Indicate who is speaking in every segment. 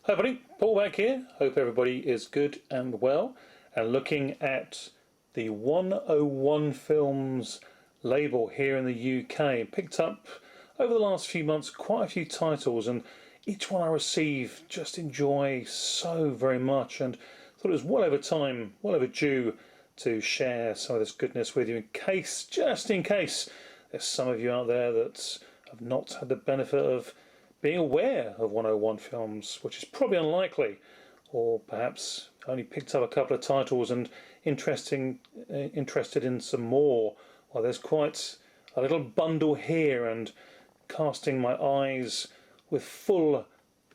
Speaker 1: Hi everybody, Paul back here. Hope everybody is good and well. And looking at the 101 Films label here in the UK. Picked up over the last few months quite a few titles, and each one I receive just enjoy so very much, and thought it was well over time, well overdue to share some of this goodness with you just in case there's some of you out there that have not had the benefit of being aware of 101 Films, which is probably unlikely, or perhaps only picked up a couple of titles and interested in some more. Well, there's quite a little bundle here, and casting my eyes with full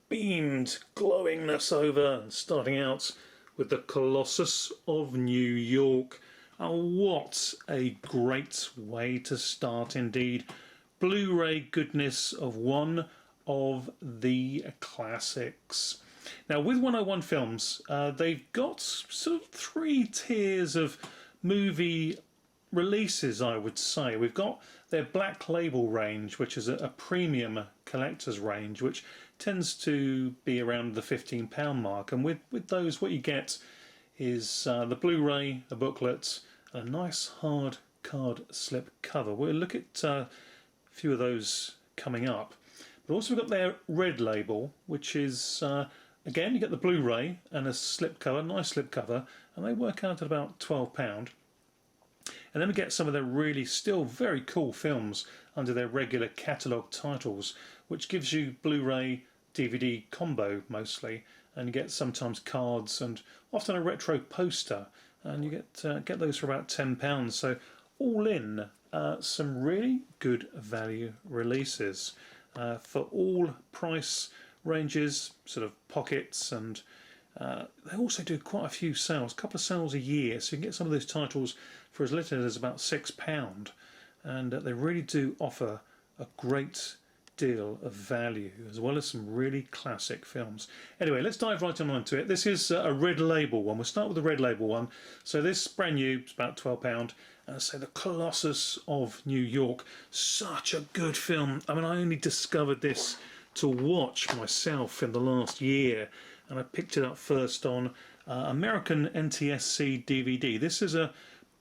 Speaker 1: beamed glowingness over, and starting out with the Colossus of New York. Oh, what a great way to start indeed. Blu-ray goodness of one of the classics. Now with 101 Films, they've got sort of three tiers of movie releases, I would say. We've got their Black Label range, which is a premium collector's range, which tends to be around the £15 mark, and with those what you get is the Blu-ray, a booklet, and a nice hard card slip cover. We'll look at a few of those coming up. But also we've got their Red Label, which is again, you get the Blu-ray and a slip cover, nice slip cover, and they work out at about £12. And then we get some of their really still very cool films under their regular catalogue titles, which gives you Blu-ray DVD combo mostly, and you get sometimes cards and often a retro poster, and you get those for about £10. So all in, some really good value releases for all price ranges, sort of pockets, and they also do quite a few sales, a couple of sales a year, so you can get some of those titles for as little as about £6, and they really do offer a great deal of value, as well as some really classic films. Anyway, let's dive right on into it. This is a Red Label one. We'll start with the Red Label one. So this brand new, it's about £12, and so the Colossus of New York, such a good film. I mean, I only discovered this to watch myself in the last year, and I picked it up first on American NTSC DVD. This is a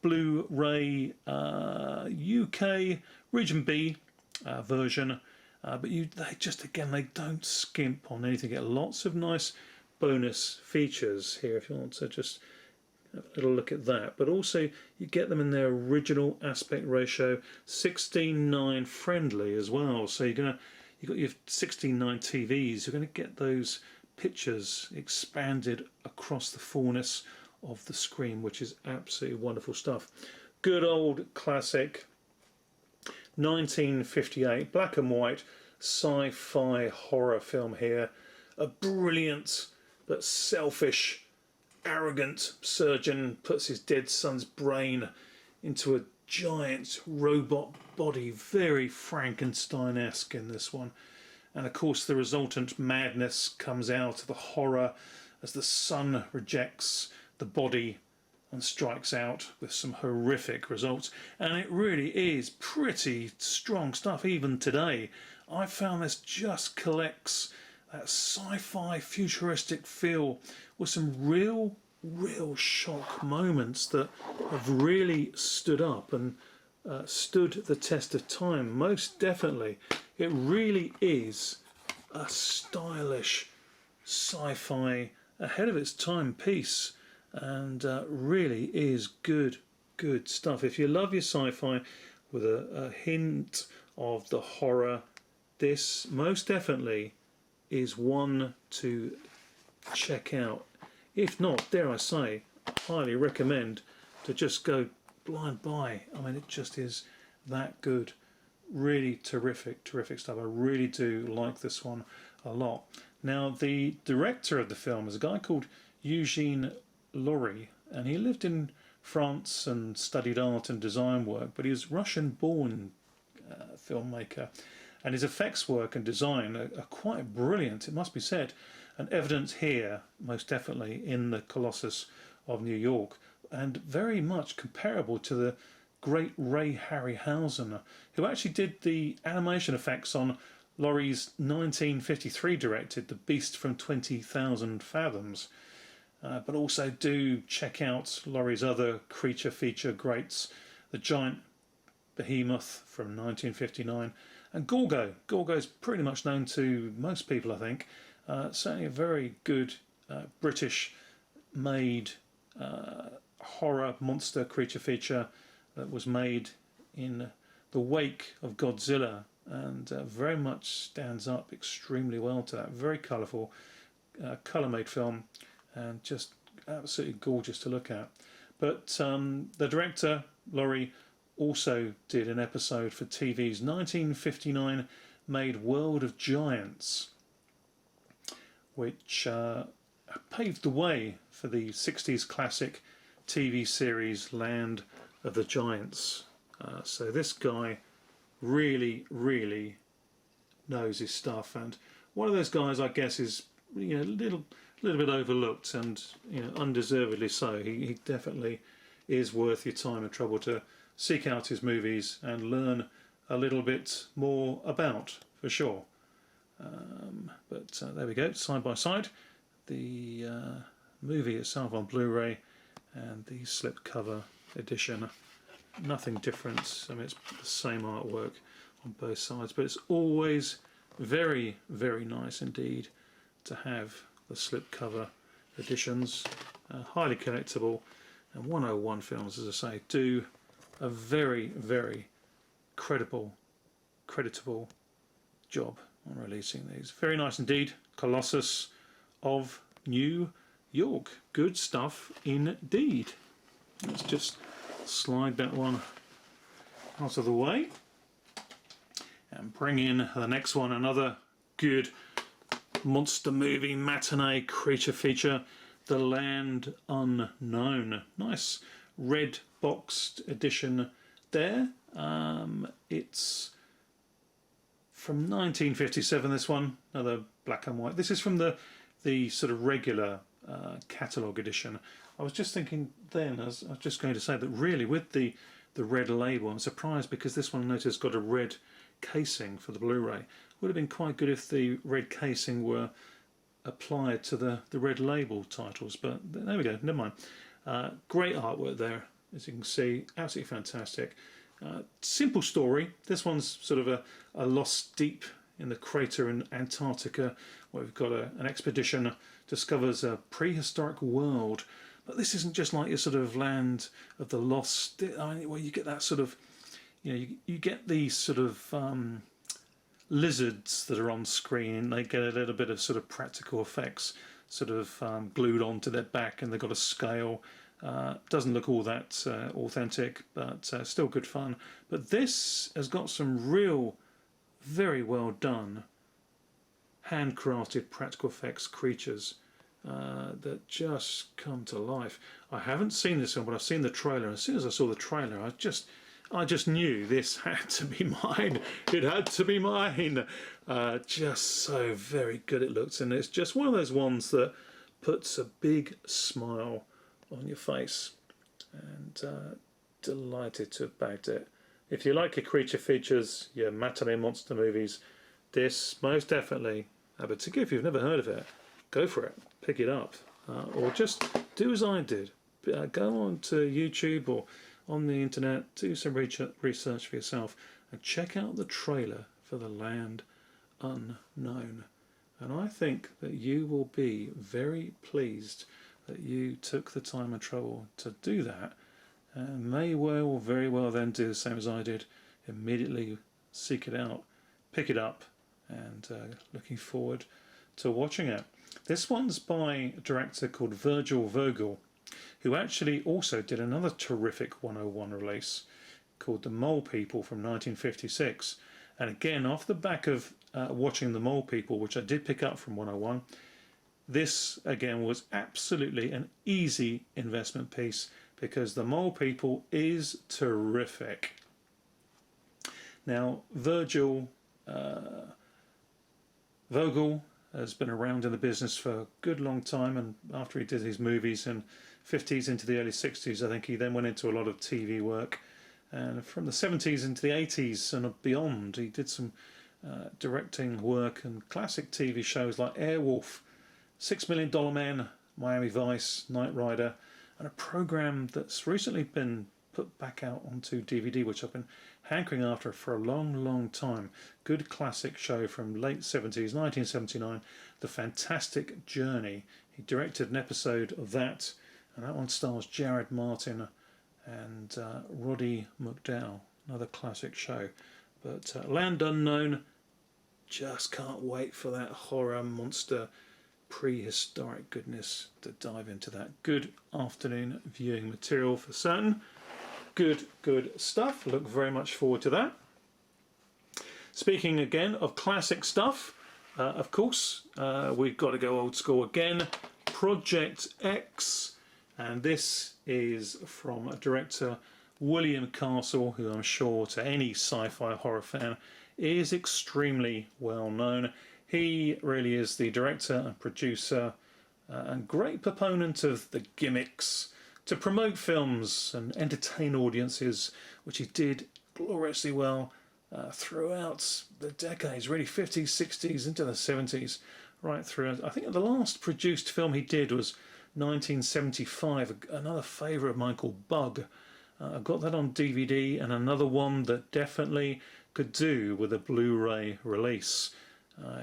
Speaker 1: Blu-ray UK Region B version, but they don't skimp on anything. You get lots of nice bonus features here if you want to just have a little look at that, but also you get them in their original aspect ratio, 16:9 friendly as well. So you've got your 16:9 TVs, you're going to get those pictures expanded across the fullness of the screen, which is absolutely wonderful stuff. Good old classic 1958 black and white sci-fi horror film here. A brilliant but selfish, arrogant surgeon puts his dead son's brain into a giant robot body, very Frankenstein-esque in this one. And of course the resultant madness comes out of the horror as the son rejects the body and strikes out with some horrific results. And it really is pretty strong stuff even today. I found this just collects that sci-fi futuristic feel with some real shock moments that have really stood up and stood the test of time. Most definitely, it really is a stylish sci-fi ahead of its time piece, and really is good stuff. If you love your sci-fi with a hint of the horror, this most definitely is one to check out. If not, dare I say, highly recommend to just go blind buy. I mean, it just is that good. Really terrific stuff. I really do like this one a lot. Now, the director of the film is a guy called Eugene Laurie, and he lived in France and studied art and design work, but he was Russian-born filmmaker, and his effects work and design are quite brilliant, it must be said, and evident here, most definitely, in the Colossus of New York, and very much comparable to the great Ray Harryhausen, who actually did the animation effects on Laurie's 1953 directed The Beast from 20,000 Fathoms. But also do check out Laurie's other creature feature greats, The Giant Behemoth from 1959, and Gorgo. Gorgo is pretty much known to most people, I think. Certainly a very good British-made horror monster creature feature that was made in the wake of Godzilla, and very much stands up extremely well to that. Very colourful, colour-made film, and just absolutely gorgeous to look at. But the director, Laurie, also did an episode for TV's 1959 made World of Giants, which paved the way for the 60s classic TV series Land of the Giants. So this guy really, really knows his stuff, and one of those guys, I guess, is a little bit overlooked, and undeservedly so. He definitely is worth your time and trouble to seek out his movies and learn a little bit more about, for sure. But there we go, side by side, the movie itself on Blu-ray and the slipcover edition. Nothing different. I mean, it's the same artwork on both sides, but it's always very, very nice indeed to have the slipcover editions. Highly collectible, and 101 Films, as I say, do a very, very creditable job on releasing these. Very nice indeed. Colossus of New York. Good stuff indeed. Let's just slide that one out of the way and bring in the next one. Another good monster movie matinee creature feature, The Land Unknown. Nice red boxed edition there. It's from 1957, this one, another black and white. This is from the sort of regular catalogue edition. I was just thinking then, I was just going to say that really with the red label, I'm surprised because this one I noticed has got a red casing for the Blu-ray. Would have been quite good if the red casing were applied to the red label titles, but there we go, never mind. Great artwork there, as you can see, absolutely fantastic. Simple story. This one's sort of a lost deep in the crater in Antarctica, where we've got an expedition discovers a prehistoric world. But this isn't just like your sort of Land of the Lost. I mean, well, you get that sort of, you get these sort of lizards that are on screen. They get a little bit of sort of practical effects sort of glued onto their back, and they've got a scale. Doesn't look all that authentic, but still good fun. But this has got some real, very well done, handcrafted practical effects creatures that just come to life. I haven't seen this one, but I've seen the trailer. And as soon as I saw the trailer, I just knew this had to be mine. It had to be mine. Just so very good it looks, and it's just one of those ones that puts a big smile on your face. And delighted to have bagged it. If you like your creature features, your matinee monster movies, this most definitely. But if you've never heard of it, go for it. Pick it up, or just do as I did. Go on to YouTube or on the internet, do some research for yourself, and check out the trailer for The Land Unknown. And I think that you will be very pleased that you took the time and trouble to do that, and may well, very well then do the same as I did. Immediately seek it out, pick it up, and looking forward to watching it. This one's by a director called Virgil Vogel, who actually also did another terrific 101 release called The Mole People from 1956. And again, off the back of watching The Mole People, which I did pick up from 101, this again was absolutely an easy investment piece because The Mole People is terrific. Now, Virgil Vogel has been around in the business for a good long time, and after he did his movies in 50s into the early 60s, I think he then went into a lot of TV work, and from the 70s into the 80s and beyond he did some directing work and classic TV shows like Airwolf, $6 Million Man, Miami Vice, Knight Rider, and a programme that's recently been put back out onto DVD, which I've been hankering after for a long, long time. Good classic show from late 70s, 1979, The Fantastic Journey. He directed an episode of that, and that one stars Jared Martin and Roddy McDowall, another classic show. But Land Unknown, just can't wait for that horror monster prehistoric goodness to dive into that. Good afternoon viewing material for certain. Good stuff. Look very much forward to that. Speaking again of classic stuff, of course, we've got to go old school again. Project X, and this is from director William Castle, who I'm sure to any sci-fi horror fan is extremely well known. He really is the director and producer and great proponent of the gimmicks to promote films and entertain audiences, which he did gloriously well throughout the decades, really 50s, 60s, into the 70s, right through. I think the last produced film he did was 1975, another favourite of mine called Bug. I've got that on DVD, and another one that definitely could do with a Blu-ray release.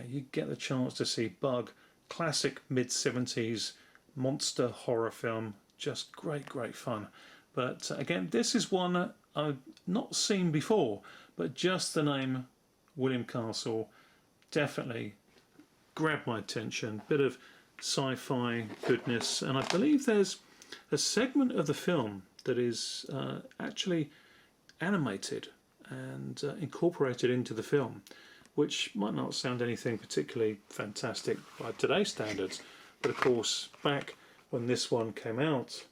Speaker 1: You get the chance to see Bug, classic mid-70s monster horror film, just great fun. But again, this is one I've not seen before, but just the name William Castle definitely grabbed my attention. Bit of sci-fi goodness, and I believe there's a segment of the film that is actually animated and incorporated into the film, which might not sound anything particularly fantastic by today's standards, but of course back when this one came out,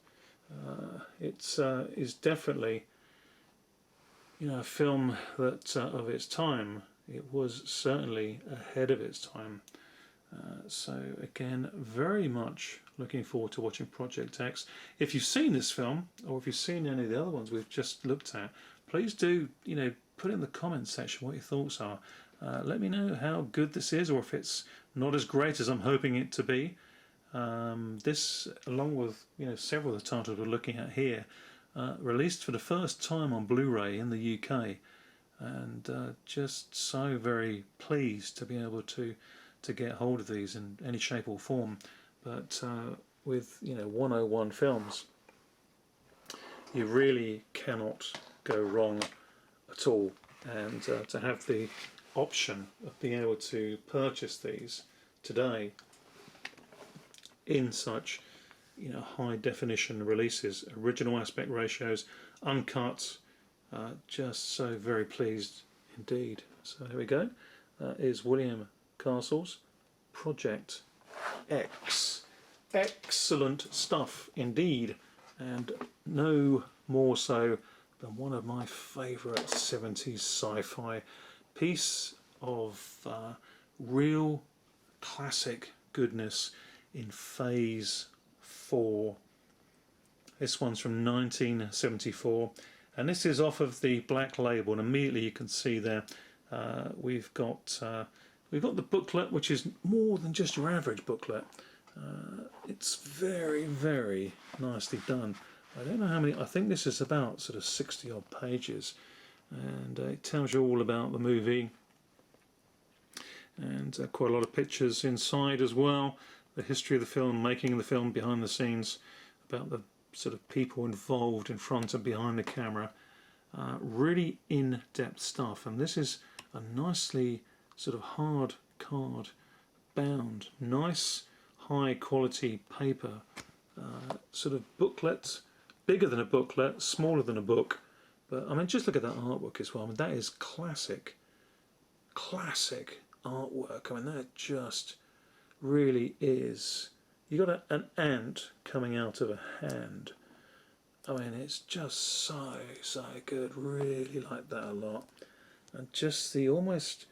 Speaker 1: it is definitely, you know, a film that of its time, it was certainly ahead of its time. So again, very much looking forward to watching Project X. If you've seen this film, or if you've seen any of the other ones we've just looked at, please do, you know, put in the comments section what your thoughts are. Let me know how good this is, or if it's not as great as I'm hoping it to be. This, along with, you know, several of the titles we're looking at here, released for the first time on Blu-ray in the UK, and just so very pleased to be able to get hold of these in any shape or form. But with, you know, 101 films, you really cannot go wrong at all. And to have the option of being able to purchase these today in such, you know, high definition releases, original aspect ratios, uncut, just so very pleased indeed. So here we go. Is William Castle's Project X. Excellent stuff indeed, and no more so than one of my favourite 70s sci-fi piece of real classic goodness in Phase 4. This one's from 1974, and this is off of the black label, and immediately you can see there we've got the booklet, which is more than just your average booklet. It's very nicely done. I don't know how many, I think this is about sort of 60 odd pages, and it tells you all about the movie, and quite a lot of pictures inside as well, the history of the film, making of the film, behind the scenes, about the sort of people involved in front and behind the camera. Really in-depth stuff, and this is a nicely sort of hard card bound, nice high quality paper, sort of booklet, bigger than a booklet, smaller than a book, but I mean, just look at that artwork as well. I mean, that is classic artwork. I mean, that just really is. You got an ant coming out of a hand. I mean, it's just so good. Really like that a lot. And just the almost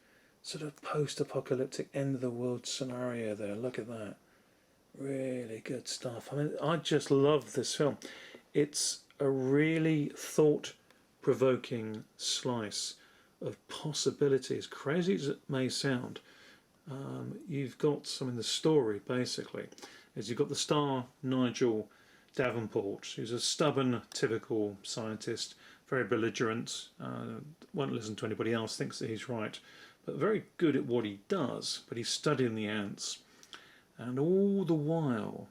Speaker 1: sort of post-apocalyptic end of the world scenario there. Look at that. Really good stuff. I mean, I just love this film. It's a really thought-provoking slice of possibility, as crazy as it may sound. You've got some in the story, basically, is you've got the star Nigel Davenport, who's a stubborn, typical scientist, very belligerent, won't listen to anybody else, thinks that he's right, but very good at what he does, but he's studying the ants. And all the while,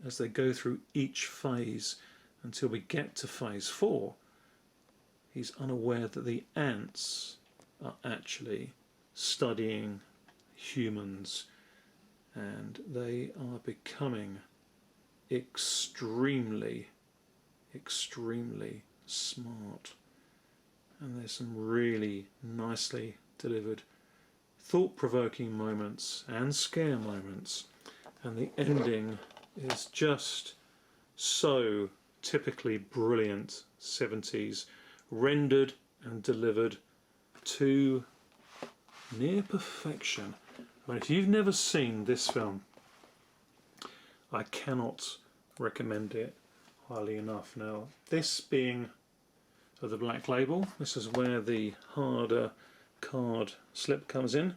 Speaker 1: as they go through each phase until we get to phase 4, he's unaware that the ants are actually studying humans, and they are becoming extremely smart. And there's some really nicely delivered thought-provoking moments and scare moments, and the ending is just so typically brilliant 70s, rendered and delivered to near perfection. I mean, if you've never seen this film, I cannot recommend it highly enough. Now, this being of the black label, this is where the harder card slip comes in,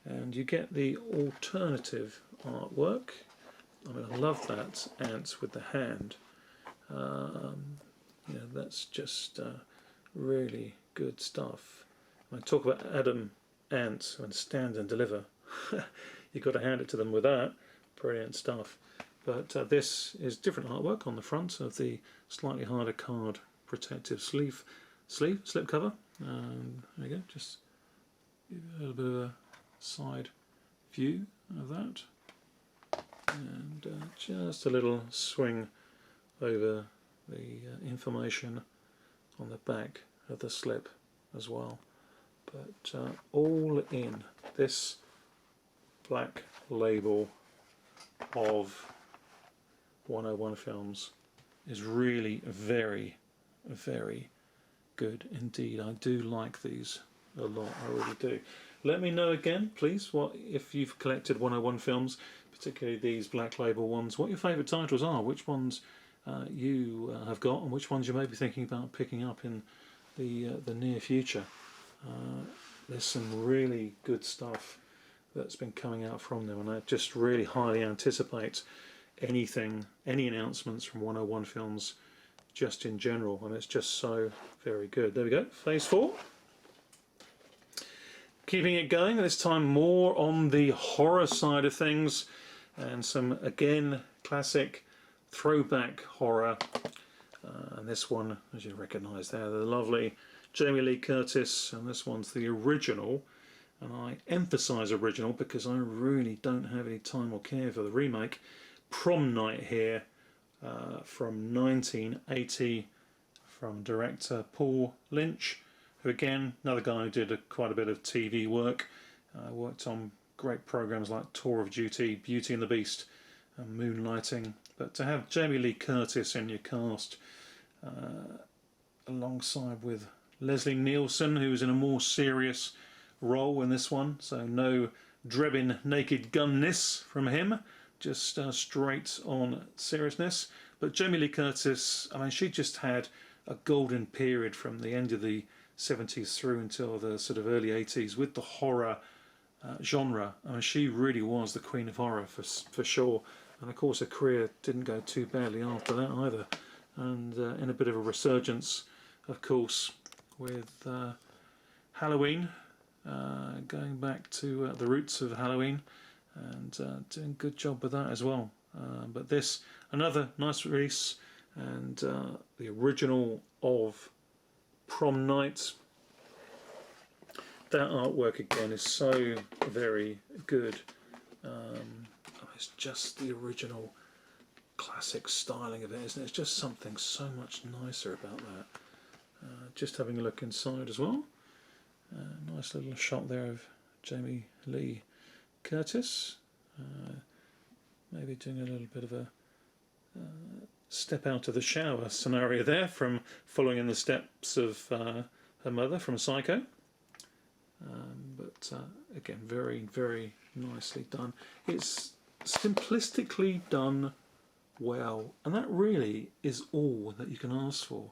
Speaker 1: and you get the alternative artwork. I mean, I love that ant with the hand. You know, that's just really good stuff. When I talk about Adam Ant and Stand and Deliver, you've got to hand it to them with that. Brilliant stuff. But this is different artwork on the front of the slightly harder card protective slip cover. There you go, just give you a little bit of a side view of that, and just a little swing over the information on the back of the slip as well. But all in, this black label of 101 Films is really very good indeed. I do like these a lot, I really do. Let me know again, please, what if you've collected 101 films, particularly these black label ones, what your favourite titles are, which ones you have got, and which ones you may be thinking about picking up in the near future. There's some really good stuff that's been coming out from them, and I just really highly anticipate any announcements from 101 Films just in general, and it's just so very good. There we go, phase 4. Keeping it going, this time more on the horror side of things, and some, again, classic throwback horror. And this one, as you recognise there, the lovely Jamie Lee Curtis, and this one's the original. And I emphasise original because I really don't have any time or care for the remake. Prom Night here, from 1980, from director Paul Lynch, who again, another guy who did quite a bit of TV work, worked on great programmes like Tour of Duty, Beauty and the Beast, and Moonlighting. But to have Jamie Lee Curtis in your cast, alongside with Leslie Nielsen, who's in a more serious role in this one, so no Drebin Naked Gunness from him, just straight on seriousness. But Jamie Lee Curtis, I mean, she just had a golden period from the end of the 70s through until the sort of early 80s with the horror genre. I mean, she really was the queen of horror for sure. And of course her career didn't go too badly after that either. And in a bit of a resurgence, of course, with Halloween, going back to the roots of Halloween, and doing a good job with that as well. But this, another nice release, and the original of Prom Night. That artwork again is so very good. It's just the original classic styling of it, isn't it? It's just something so much nicer about that. Just having a look inside as well. Nice little shot there of Jamie Lee Curtis. Maybe doing a little bit of a step out of the shower scenario there, from following in the steps of her mother from Psycho. But again, very nicely done. It's simplistically done well, and that really is all that you can ask for.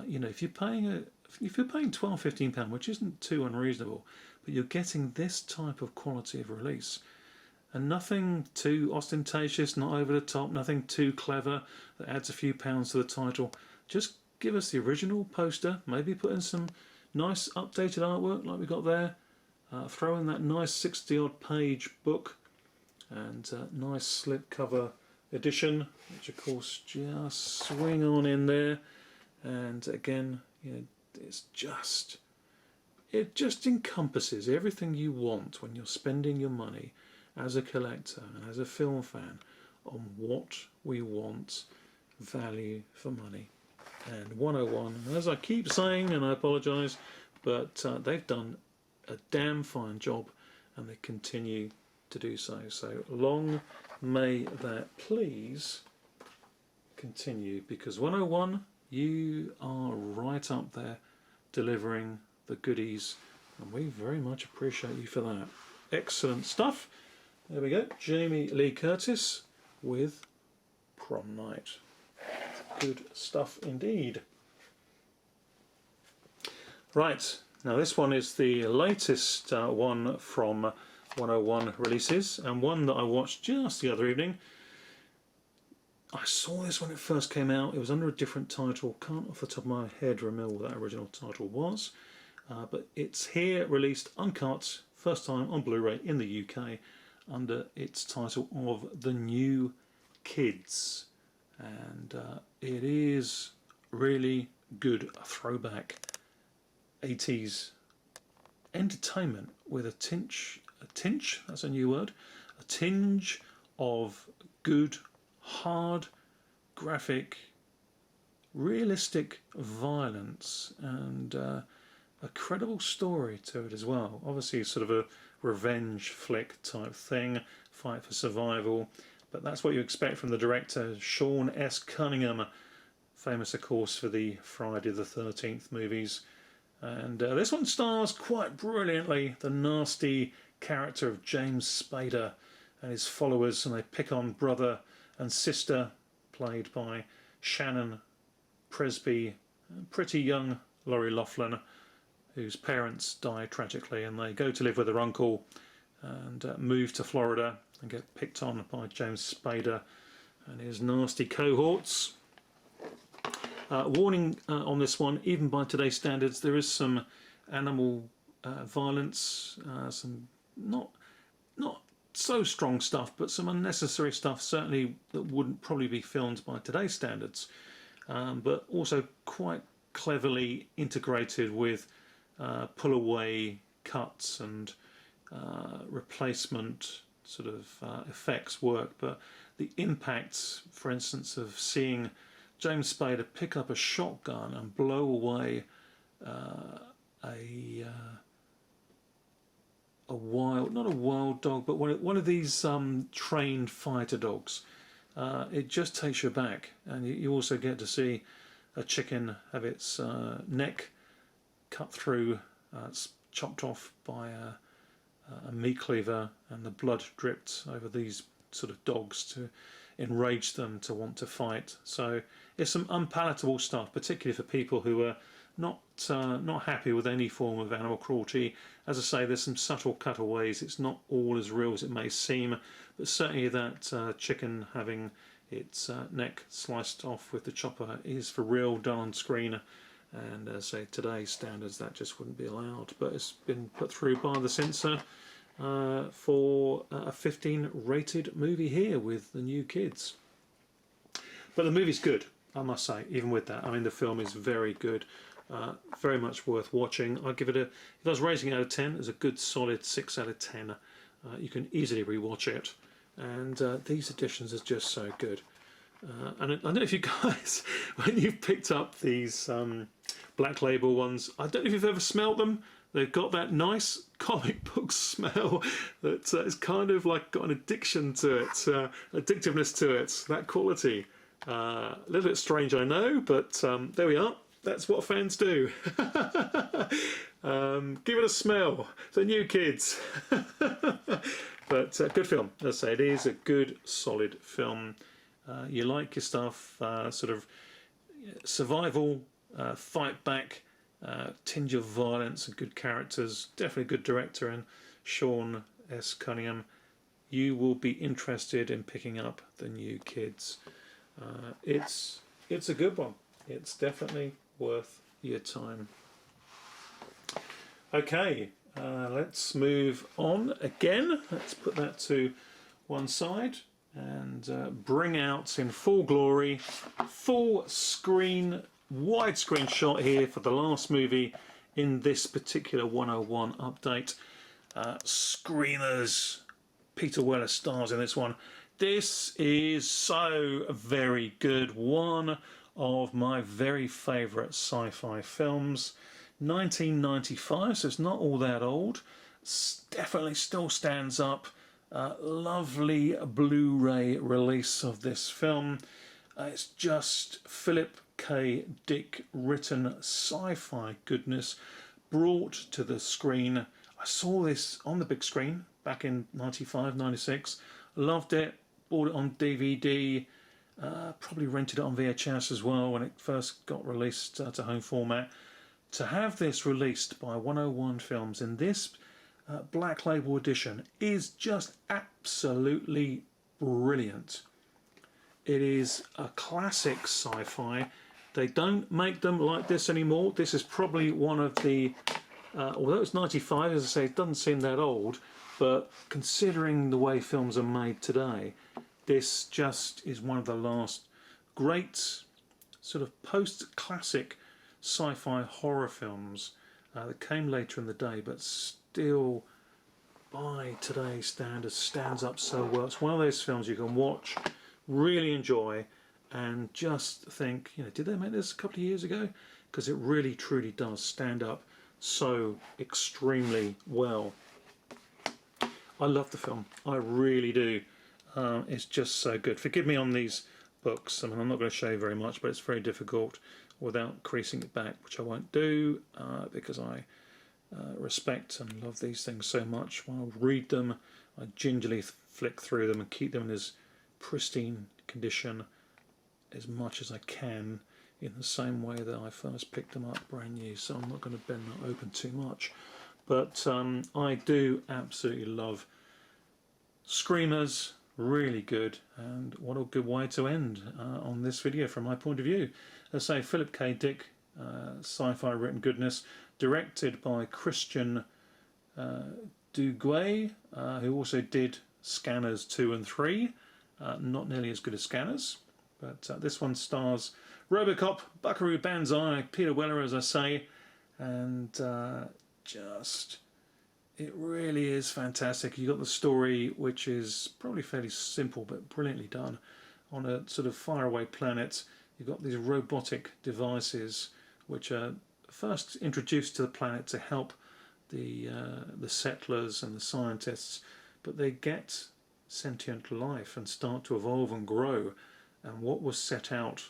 Speaker 1: You know, if you're paying if you're paying £12, £15, which isn't too unreasonable, but you're getting this type of quality of release. And nothing too ostentatious, not over the top, nothing too clever that adds a few pounds to the title. Just give us the original poster, maybe put in some nice updated artwork like we got there. Throw in that nice 60-odd page book and nice slipcover edition, which of course just swing on in there. And again, you know, it just encompasses everything you want when you're spending your money as a collector and as a film fan on what we want, value for money. And 101, as I keep saying, and I apologise, but they've done a damn fine job and they continue to do so. So long may that please continue, because 101, you are right up there delivering the goodies, and we very much appreciate you for that. Excellent stuff. There we go, Jamie Lee Curtis with Prom Night. Good stuff indeed. Right, now this one is the latest one from 101 releases, and one that I watched just the other evening. I saw this when it first came out. It was under a different title. Can't off the top of my head remember what that original title was. But it's here, released uncut, first time on Blu-ray in the UK, under its title of The New Kids. And it is really good throwback 80s entertainment with a tinge, that's a new word, a tinge of good, hard, graphic, realistic violence, and a credible story to it as well. Obviously sort of a revenge flick type thing, fight for survival, but that's what you expect from the director, Sean S. Cunningham, famous of course for the Friday the 13th movies. And this one stars quite brilliantly the nasty character of James Spader and his followers, and they pick on brother and sister, played by Shannon Presby, pretty young Lori Loughlin, whose parents die tragically, and they go to live with their uncle and move to Florida and get picked on by James Spader and his nasty cohorts. Warning on this one, even by today's standards, there is some animal violence, some not so strong stuff, but some unnecessary stuff, certainly that wouldn't probably be filmed by today's standards, but also quite cleverly integrated with pull-away cuts and replacement sort of effects work. But the impacts, for instance, of seeing James Spader pick up a shotgun and blow away not a wild dog, but one of these trained fighter dogs. It just takes you back, and you also get to see a chicken have its neck cut through, it's chopped off by a meat cleaver, and the blood dripped over these sort of dogs to enrage them to want to fight. So it's some unpalatable stuff, particularly for people who are not happy with any form of animal cruelty. As I say, there's some subtle cutaways. It's not all as real as it may seem, but certainly that chicken having its neck sliced off with the chopper is for real, done on screen. And as I say, today's standards, that just wouldn't be allowed. But it's been put through by the censor for a 15 rated movie here with The New Kids. But the movie's good, I must say, even with that. I mean, the film is very good, very much worth watching. I'd give it if I was rating it out of 10, it's a good solid 6 out of 10. You can easily rewatch it, and these editions are just so good. And I don't know if you guys, when you've picked up these black label ones, I don't know if you've ever smelt them. They've got that nice comic book smell that is kind of like got an addiction to it, addictiveness to it, that quality. A little bit strange, I know, but there we are. That's what fans do. Give it a smell. The New Kids. But good film. As I say, it is a good, solid film. You like your stuff, sort of survival, fight back, tinge of violence and good characters. Definitely a good director, and Sean S. Cunningham. You will be interested in picking up The New Kids. It's a good one. It's definitely worth your time. Okay, let's move on again. Let's put that to one side and bring out in full glory, full screen, widescreen shot here for the last movie in this particular 101 update. Screamers. Peter Weller stars in this one. This is so very good. One of my very favourite sci-fi films. 1995, so it's not all that old. Definitely still stands up. Lovely Blu-ray release of this film. It's just Philip K. Dick written sci-fi goodness brought to the screen. I saw this on the big screen back in 95, 96. Loved it. Bought it on DVD. Probably rented it on VHS as well when it first got released to home format. To have this released by 101 Films in this Black Label edition is just absolutely brilliant. It is a classic sci-fi. They don't make them like this anymore. This is probably one of the, although it's 95, as I say, it doesn't seem that old, but considering the way films are made today, this just is one of the last great sort of post-classic sci-fi horror films that came later in the day, but still by today's standards stands up so well. It's one of those films you can watch, really enjoy, and just think, you know, did they make this a couple of years ago? Because it really truly does stand up so extremely well. I love the film, I really do. It's just so good. Forgive me on these books, I mean, I'm not going to show you very much, but it's very difficult without creasing it back, which I won't do because I respect and love these things so much. When I read them, I gingerly flick through them and keep them in as pristine condition as much as I can, in the same way that I first picked them up brand new, so I'm not going to bend that open too much. But I do absolutely love Screamers, really good, and what a good way to end on this video from my point of view. As I say, Philip K. Dick, sci-fi written goodness, directed by Christian Duguay, who also did Scanners 2 and 3, not nearly as good as Scanners, but this one stars Robocop, Buckaroo Banzai, Peter Weller, as I say, and just, it really is fantastic. You've got the story, which is probably fairly simple but brilliantly done. On a sort of faraway planet, you've got these robotic devices which are first introduced to the planet to help the settlers and the scientists, but they get sentient life and start to evolve and grow. And what was sent out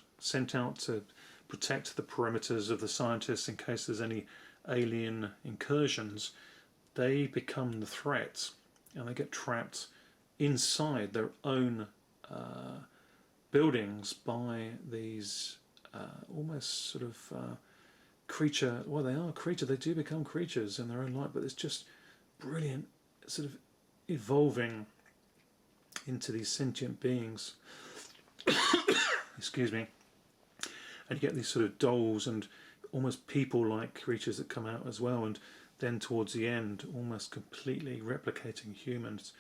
Speaker 1: to protect the perimeters of the scientists in case there's any alien incursions, they become the threat, and they get trapped inside their own buildings by these almost sort of creature. Well, they are creatures. They do become creatures in their own right, but it's just brilliant, sort of evolving into these sentient beings. Excuse me. And you get these sort of dolls and almost people-like creatures that come out as well, and then towards the end almost completely replicating humans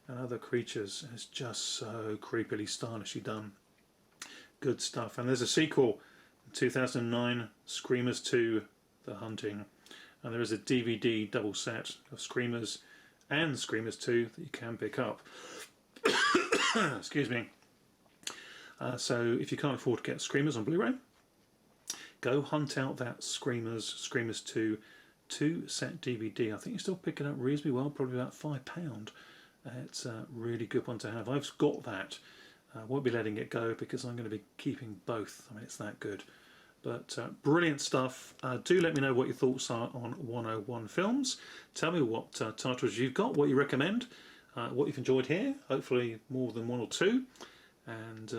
Speaker 1: and other creatures. It's just so creepily stylishly done. Good stuff. And there's a sequel in 2009, Screamers 2 The Hunting, and there is a DVD double set of Screamers and Screamers 2 that you can pick up. Excuse me. So if you can't afford to get Screamers on Blu-ray, go hunt out that Screamers 2 2-set DVD. I think you still pick it up reasonably well, probably about £5. It's a really good one to have. I've got that. I won't be letting it go because I'm going to be keeping both. I mean, it's that good. But brilliant stuff. Do let me know what your thoughts are on 101 Films. Tell me what titles you've got, what you recommend, what you've enjoyed here. Hopefully more than one or two. And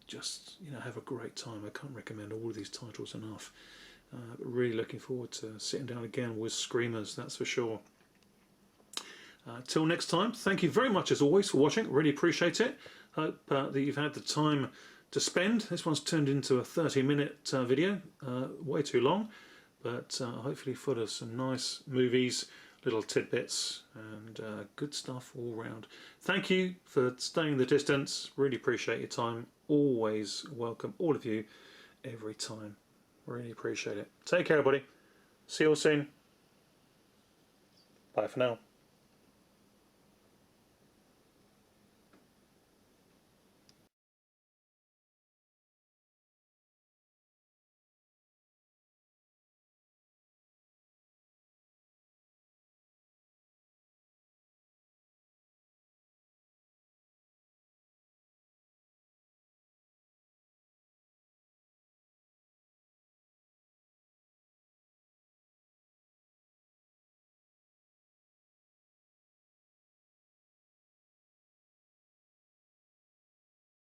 Speaker 1: just, you know, have a great time. I can't recommend all of these titles enough. Really looking forward to sitting down again with Screamers, that's for sure. Till next time, thank you very much as always for watching, really appreciate it. Hope that you've had the time to spend. This one's turned into a 30-minute video, way too long, but hopefully full of some nice movies, little tidbits, and good stuff all round. Thank you for staying the distance, really appreciate your time, always welcome all of you every time, really appreciate it. Take care everybody, see you all soon, bye for now.